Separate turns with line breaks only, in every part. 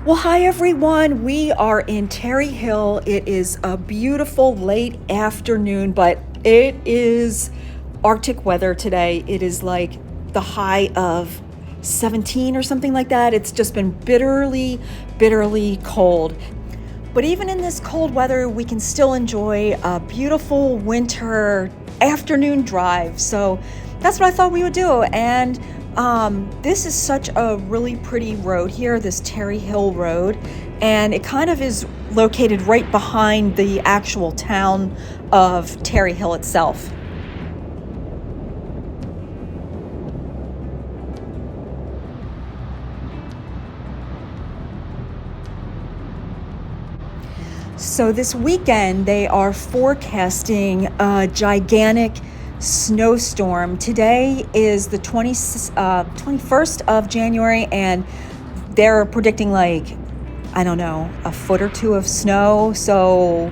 Well, hi everyone. We are in Terre Hill. It is a beautiful late afternoon, but it is Arctic weather today. It is like the high of 17 or something like that. It's just been bitterly, bitterly cold. But even in this cold weather, we can still enjoy a beautiful winter afternoon drive. So that's what I thought we would do. And this is such a really pretty road here, this Terre Hill Road. And it kind of is located right behind the actual town of Terre Hill itself. So this weekend, they are forecasting a gigantic snowstorm. Today is the 21st of January, and they're predicting I don't know, a foot or two of snow. So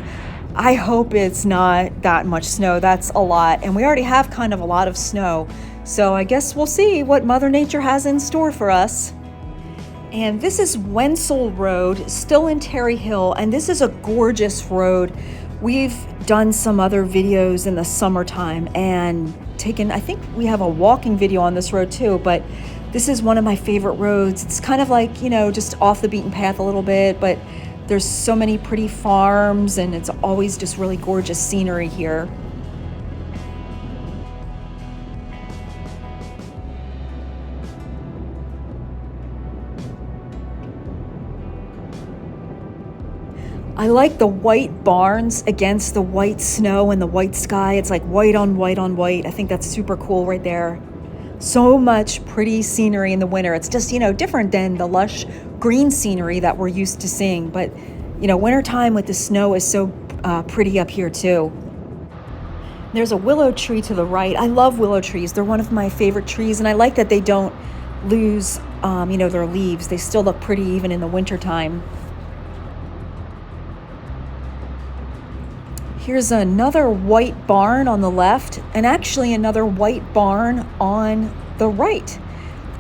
I hope it's not that much snow. That's a lot. And we already have kind of a lot of snow. So I guess we'll see what Mother Nature has in store for us. And this is Wenzel Road, still in Terre Hill, and this is a gorgeous road. We've done some other videos in the summertime and I think we have a walking video on this road too, but this is one of my favorite roads. It's kind of like, just off the beaten path a little bit, but there's so many pretty farms and it's always just really gorgeous scenery here. I like the white barns against the white snow and the white sky. It's like white on white on white. I think that's super cool right there. So much pretty scenery in the winter. It's just, different than the lush green scenery that we're used to seeing. But, wintertime with the snow is so pretty up here too. There's a willow tree to the right. I love willow trees. They're one of my favorite trees. And I like that they don't lose, their leaves. They still look pretty even in the wintertime. Here's another white barn on the left, and actually another white barn on the right.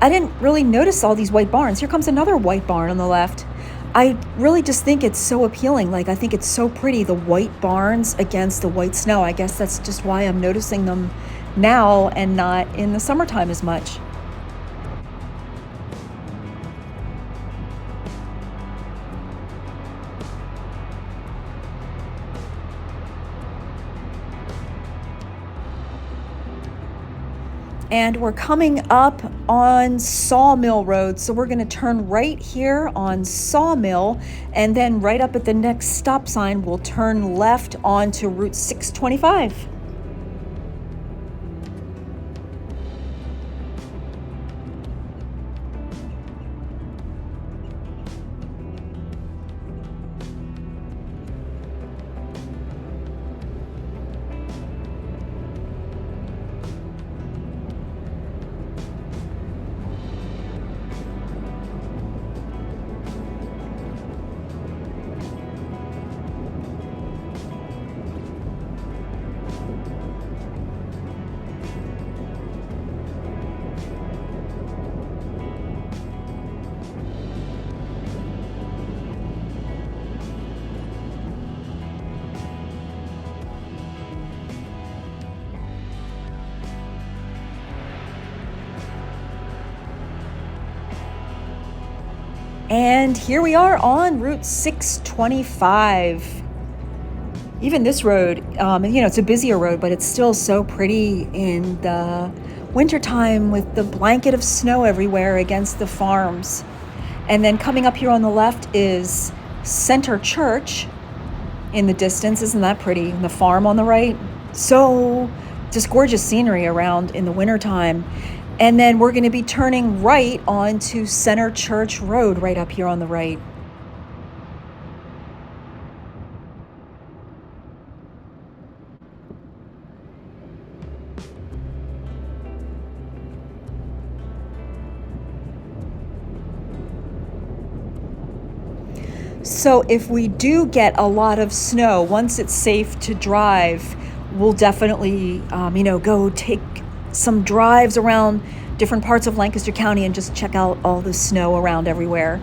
I didn't really notice all these white barns. Here comes another white barn on the left. I really just think it's so appealing. I think it's so pretty, the white barns against the white snow. I guess that's just why I'm noticing them now and not in the summertime as much. And we're coming up on Sawmill Road. So we're going to turn right here on Sawmill, and then right up at the next stop sign, we'll turn left onto Route 625. And here we are on Route 625. Even this road, it's a busier road, but it's still so pretty in the wintertime with the blanket of snow everywhere against the farms. And then coming up here on the left is Center Church in the distance. Isn't that pretty? And the farm on the right. So just gorgeous scenery around in the wintertime. And then we're going to be turning right onto Center Church Road right up here on the right. So if we do get a lot of snow, once it's safe to drive, we'll definitely, go take some drives around different parts of Lancaster County and just check out all the snow around everywhere.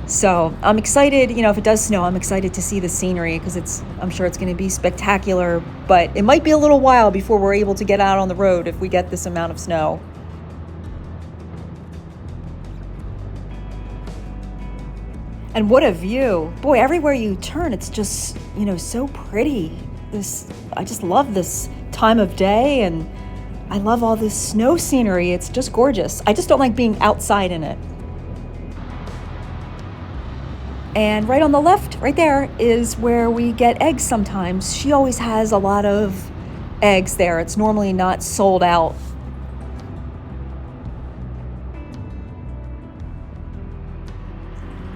So I'm excited, if it does snow, I'm excited to see the scenery because I'm sure it's going to be spectacular, but it might be a little while before we're able to get out on the road if we get this amount of snow. And what a view. Boy, everywhere you turn, it's just, so pretty. I just love this time of day, and I love all this snow scenery. It's just gorgeous. I just don't like being outside in it. And right on the left, right there, is where we get eggs sometimes. She always has a lot of eggs there. It's normally not sold out.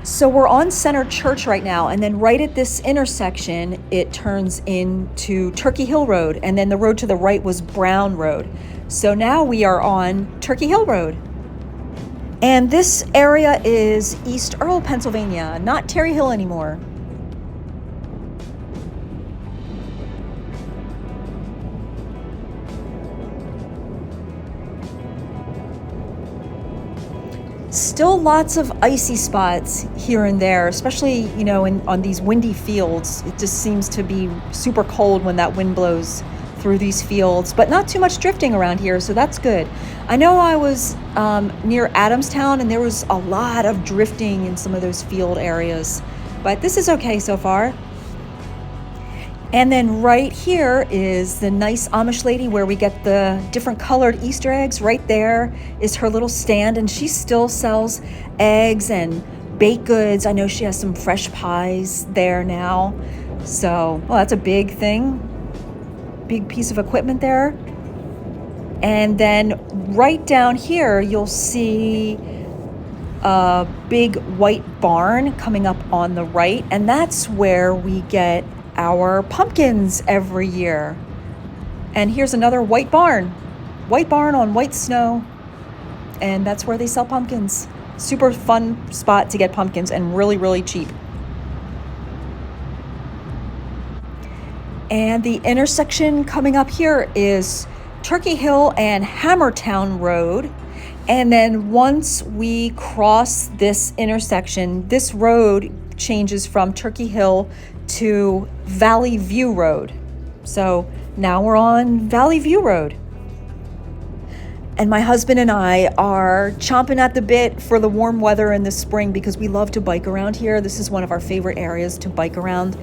So we're on Center Church right now, and then right at this intersection, it turns into Turkey Hill Road, and then the road to the right was Brown Road. So now we are on Turkey Hill Road. And this area is East Earle, Pennsylvania, not Terre Hill anymore. Still lots of icy spots here and there, especially, on these windy fields. It just seems to be super cold when that wind blows through these fields, but not too much drifting around here, so that's good. I know I was near Adamstown, and there was a lot of drifting in some of those field areas, but this is okay so far. And then right here is the nice Amish lady where we get the different colored Easter eggs. Right there is her little stand, and she still sells eggs and baked goods. I know she has some fresh pies there now. So, well, that's a big thing, big piece of equipment there. And then right down here, you'll see a big white barn coming up on the right, and that's where we get our pumpkins every year. And here's another white barn on white snow, and that's where they sell pumpkins. Super fun spot to get pumpkins, and really, really cheap. And the intersection coming up here is Turkey Hill and Hammertown Road. And then once we cross this intersection, this road changes from Turkey Hill to Valley View Road. So now we're on Valley View Road. And my husband and I are chomping at the bit for the warm weather in the spring because we love to bike around here. This is one of our favorite areas to bike around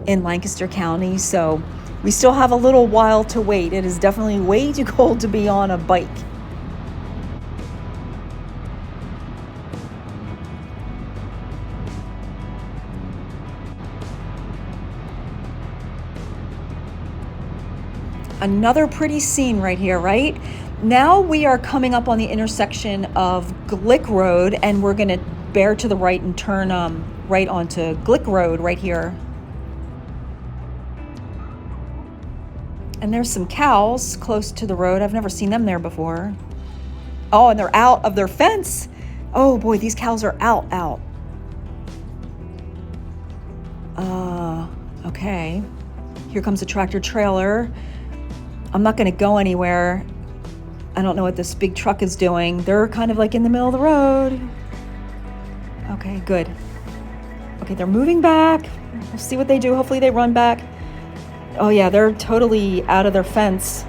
in Lancaster County. So we still have a little while to wait. It is definitely way too cold to be on a bike. Another pretty scene right here, right? Now we are coming up on the intersection of Glick Road, and we're going to bear to the right and turn right onto Glick Road right here. And there's some cows close to the road. I've never seen them there before. Oh, and they're out of their fence. Oh boy, these cows are out. Okay. Here comes a tractor trailer. I'm not going to go anywhere. I don't know what this big truck is doing. They're kind of like in the middle of the road. Okay, good. Okay, they're moving back. We'll see what they do. Hopefully they run back. Oh yeah, they're totally out of their fence.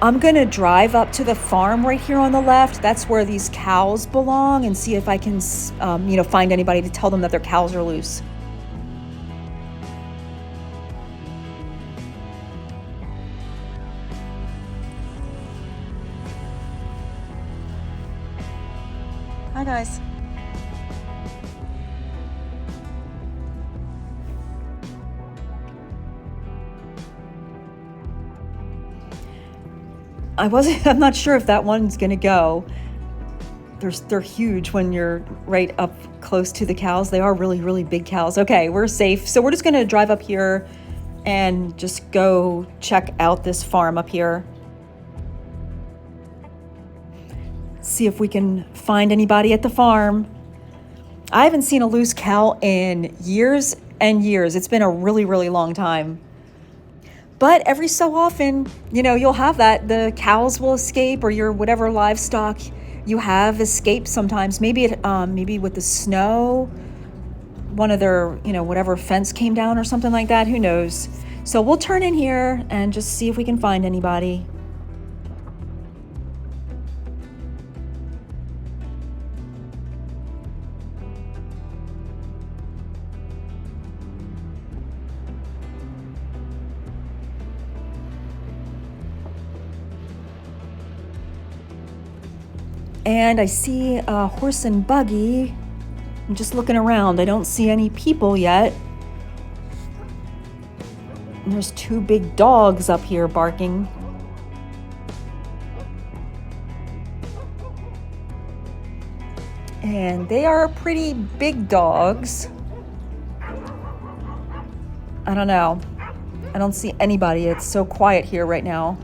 I'm going to drive up to the farm right here on the left. That's where these cows belong, and see if I can, find anybody to tell them that their cows are loose. Hi guys. I'm not sure if that one's gonna go. They're huge when you're right up close to the cows. They are really, really big cows. Okay, we're safe. So we're just gonna drive up here and just go check out this farm up here. See if we can find anybody at the farm. I haven't seen a loose cow in years and years. It's been a really, really long time. But every so often, you'll have that. The cows will escape, or your whatever livestock you have escaped sometimes. Maybe with the snow, one of their, whatever fence came down or something like that. Who knows? So we'll turn in here and just see if we can find anybody. And I see a horse and buggy. I'm just looking around. I don't see any people yet. And there's 2 big dogs up here barking. And they are pretty big dogs. I don't know. I don't see anybody. It's so quiet here right now,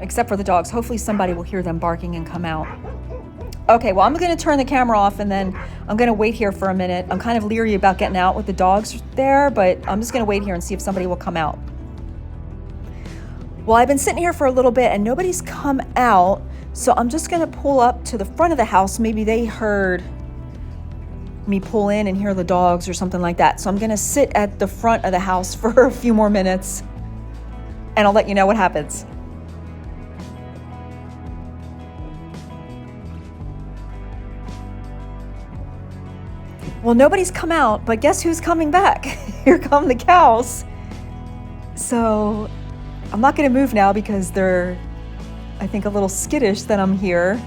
except for the dogs. Hopefully somebody will hear them barking and come out. Okay, well, I'm going to turn the camera off and then I'm going to wait here for a minute. I'm kind of leery about getting out with the dogs there, but I'm just going to wait here and see if somebody will come out. Well, I've been sitting here for a little bit and nobody's come out, so I'm just going to pull up to the front of the house. Maybe they heard me pull in and hear the dogs or something like that. So I'm going to sit at the front of the house for a few more minutes and I'll let you know what happens. Well, nobody's come out, but guess who's coming back? Here come the cows. So I'm not going to move now because they're, I think, a little skittish that I'm here.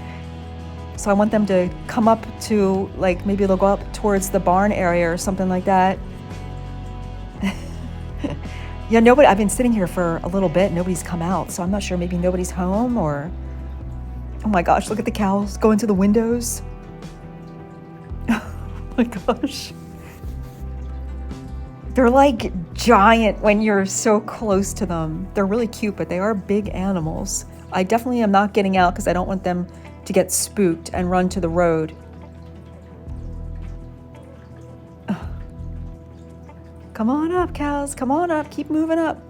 So I want them to come up to, like, maybe they'll go up towards the barn area or something like that. Yeah, I've been sitting here for a little bit. Nobody's come out. So I'm not sure. Maybe nobody's home or, oh my gosh, look at the cows going to the windows. Oh my gosh. They're like giant when you're so close to them. They're really cute, but they are big animals. I definitely am not getting out because I don't want them to get spooked and run to the road. Come on up, cows. Come on up. Keep moving up.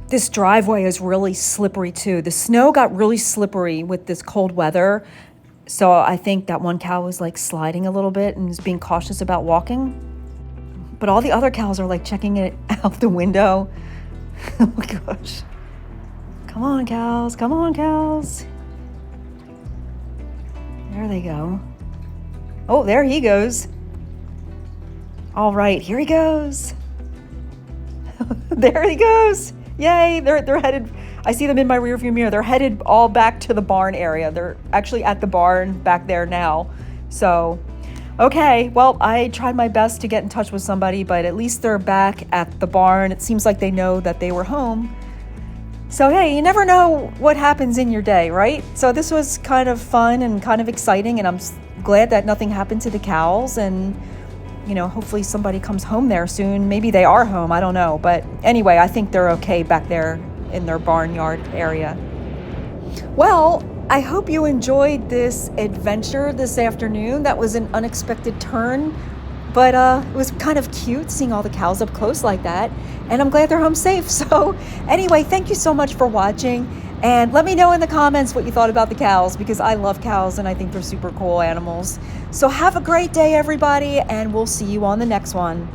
This driveway is really slippery too. The snow got really slippery with this cold weather. So I think that one cow was like sliding a little bit and is being cautious about walking. But all the other cows are like checking it out the window. Oh my gosh. Come on, cows. Come on, cows. There they go. Oh, there he goes. All right, here he goes. There he goes. Yay, they're headed. I see them in my rearview mirror. They're headed all back to the barn area. They're actually at the barn back there now. So, okay, well, I tried my best to get in touch with somebody, but at least they're back at the barn. It seems like they know that they were home. So, hey, you never know what happens in your day, right? So this was kind of fun and kind of exciting, and I'm glad that nothing happened to the cows, and hopefully somebody comes home there soon. Maybe they are home, I don't know. But anyway, I think they're okay back there in their barnyard area. Well, I hope you enjoyed this adventure this afternoon. That was an unexpected turn, but it was kind of cute seeing all the cows up close like that. And I'm glad they're home safe. So anyway, thank you so much for watching. And let me know in the comments what you thought about the cows, because I love cows and I think they're super cool animals. So have a great day, everybody, and we'll see you on the next one.